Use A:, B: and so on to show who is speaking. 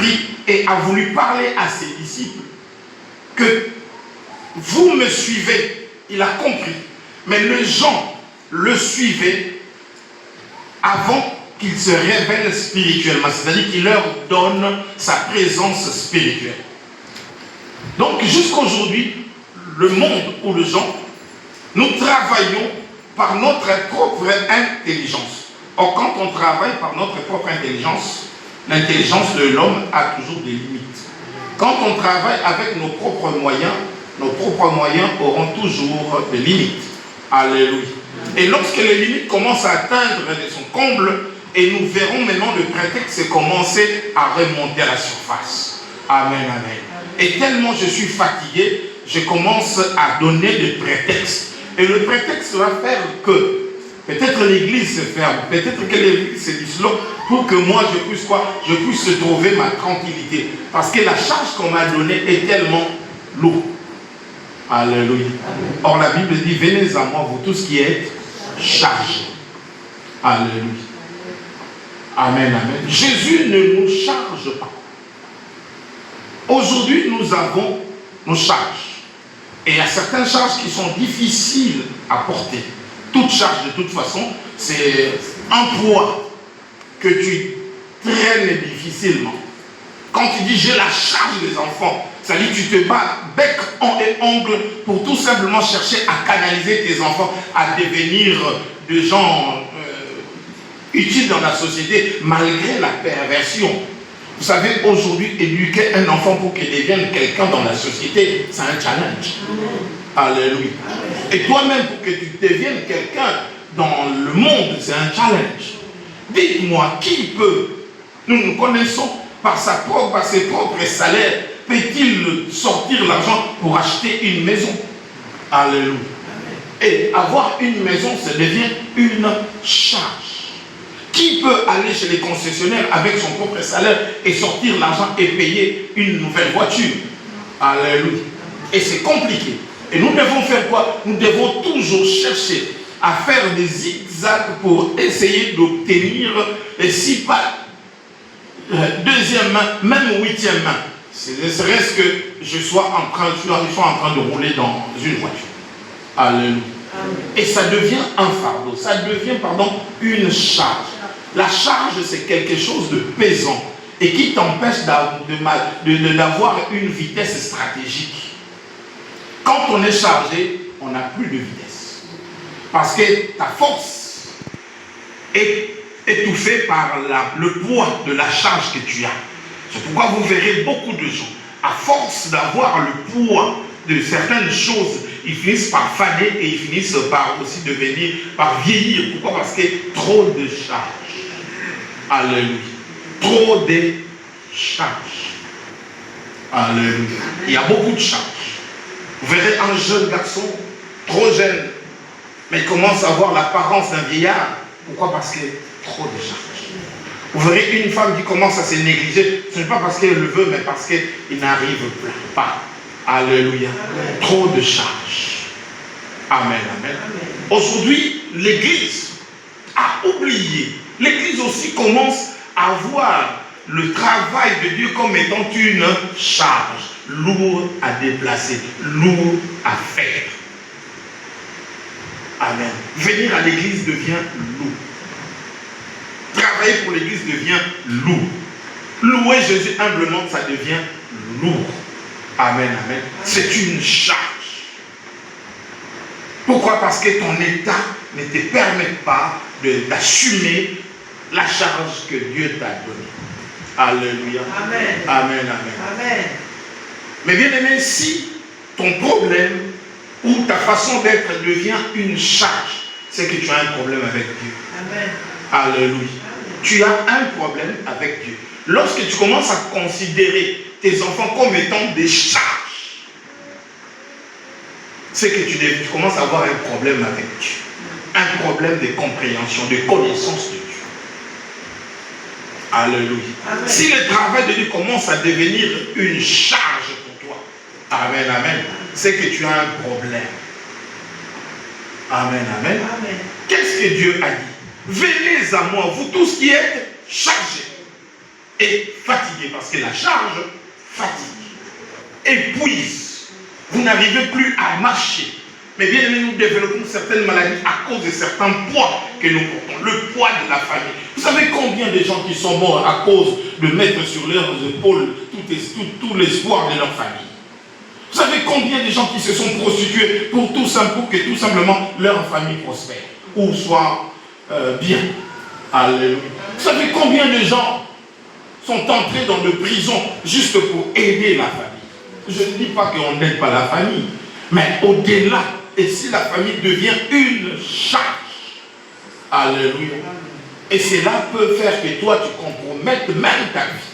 A: compris et a voulu parler à ses disciples que vous me suivez. Il a compris. Mais les gens le suivaient avant qu'il se révèle spirituellement. C'est-à-dire qu'il leur donne sa présence spirituelle. Donc jusqu'aujourd'hui, le monde ou les gens, nous travaillons par notre propre intelligence. Or, quand on travaille par notre propre intelligence, l'intelligence de l'homme a toujours des limites. Quand on travaille avec nos propres moyens auront toujours des limites. Alléluia. Et lorsque les limites commencent à atteindre son comble, et nous verrons maintenant le prétexte commencer à remonter à la surface. Amen, amen. Et tellement je suis fatigué, je commence à donner des prétextes. Et le prétexte va faire que peut-être l'église se ferme, peut-être que l'église se disloque pour que moi je puisse trouver ma tranquillité. Parce que la charge qu'on m'a donnée est tellement lourde. Alléluia. Or la Bible dit, venez à moi, vous tous qui êtes chargés. Alléluia. Amen, amen. Jésus ne nous charge pas. Aujourd'hui, nous avons nos charges. Et il y a certaines charges qui sont difficiles à porter. Toute charge, de toute façon, c'est un poids que tu traînes difficilement. Quand tu dis j'ai la charge des enfants, ça dit tu te bats bec et ongle pour tout simplement chercher à canaliser tes enfants à devenir des gens utiles dans la société malgré la perversion. Vous savez, aujourd'hui, éduquer un enfant pour qu'il devienne quelqu'un dans la société, c'est un challenge. Alléluia. Et toi-même, pour que tu deviennes quelqu'un dans le monde, c'est un challenge. Dites-moi, qui peut, nous connaissons par ses propres salaires, peut-il sortir l'argent pour acheter une maison? Alléluia. Et avoir une maison, ça devient une charge. Qui peut aller chez les concessionnaires avec son propre salaire et sortir l'argent et payer une nouvelle voiture? Alléluia. Et c'est compliqué. Et nous devons faire quoi? Nous devons toujours chercher à faire des zigzags pour essayer d'obtenir, et si pas deuxième main, même huitième main. Ne serait-ce que je sois en train de rouler dans une voiture. Alléluia. Et ça devient un fardeau, ça devient, une charge. La charge, c'est quelque chose de pesant et qui t'empêche d'avoir une vitesse stratégique. Quand on est chargé, on n'a plus de vitesse. Parce que ta force est étouffée par le poids de la charge que tu as. C'est pourquoi vous verrez beaucoup de gens, à force d'avoir le poids de certaines choses, ils finissent par faner et ils finissent par aussi par vieillir. Pourquoi? Parce qu'il y a trop de charges. Alléluia. Trop de charges. Alléluia. Il y a beaucoup de charges. Vous verrez un jeune garçon, trop jeune, mais il commence à avoir l'apparence d'un vieillard. Pourquoi? Parce qu'il y a trop de charges. Vous verrez une femme qui commence à se négliger, ce n'est pas parce qu'elle le veut, mais parce qu'il n'arrive pas. Alléluia. Amen. Trop de charges. Amen, amen. Aujourd'hui, l'Église a oublié. L'Église aussi commence à voir le travail de Dieu comme étant une charge, lourde à déplacer, lourde à faire. Amen. Venir à l'Église devient lourd. Travailler pour l'Église devient lourd. Louer Jésus humblement, ça devient lourd. Amen, amen. C'est une charge. Pourquoi? Parce que ton état ne te permet pas d'assumer la charge que Dieu t'a donnée. Alléluia. Amen. Amen, amen. Amen. Mais bien aimé, si ton problème ou ta façon d'être devient une charge, c'est que tu as un problème avec Dieu. Amen. Alléluia. Amen. Tu as un problème avec Dieu. Lorsque tu commences à considérer tes enfants comme étant des charges, c'est que tu commences à avoir un problème avec Dieu. Un problème de compréhension, de connaissance de Dieu. Alléluia. Amen. Si le travail de Dieu commence à devenir une charge pour toi, amen, amen, c'est que tu as un problème. Amen, amen. Amen. Qu'est-ce que Dieu a dit? Venez à moi, vous tous qui êtes chargés et fatigué, parce que la charge fatigue, épuise. Vous n'arrivez plus à marcher. Mais bien aimé, nous développons certaines maladies à cause de certains poids que nous portons. Le poids de la famille. Vous savez combien de gens qui sont morts à cause de mettre sur leurs épaules tout l'espoir de leur famille? Vous savez combien de gens qui se sont prostitués pour que tout simplement leur famille prospère ou soit bien? Alléluia. Vous savez combien de gens sont entrés dans de prison juste pour aider la famille? Je ne dis pas qu'on n'aide pas la famille, mais au-delà, et si la famille devient une charge, alléluia, et cela peut faire que toi tu compromettes même ta vie.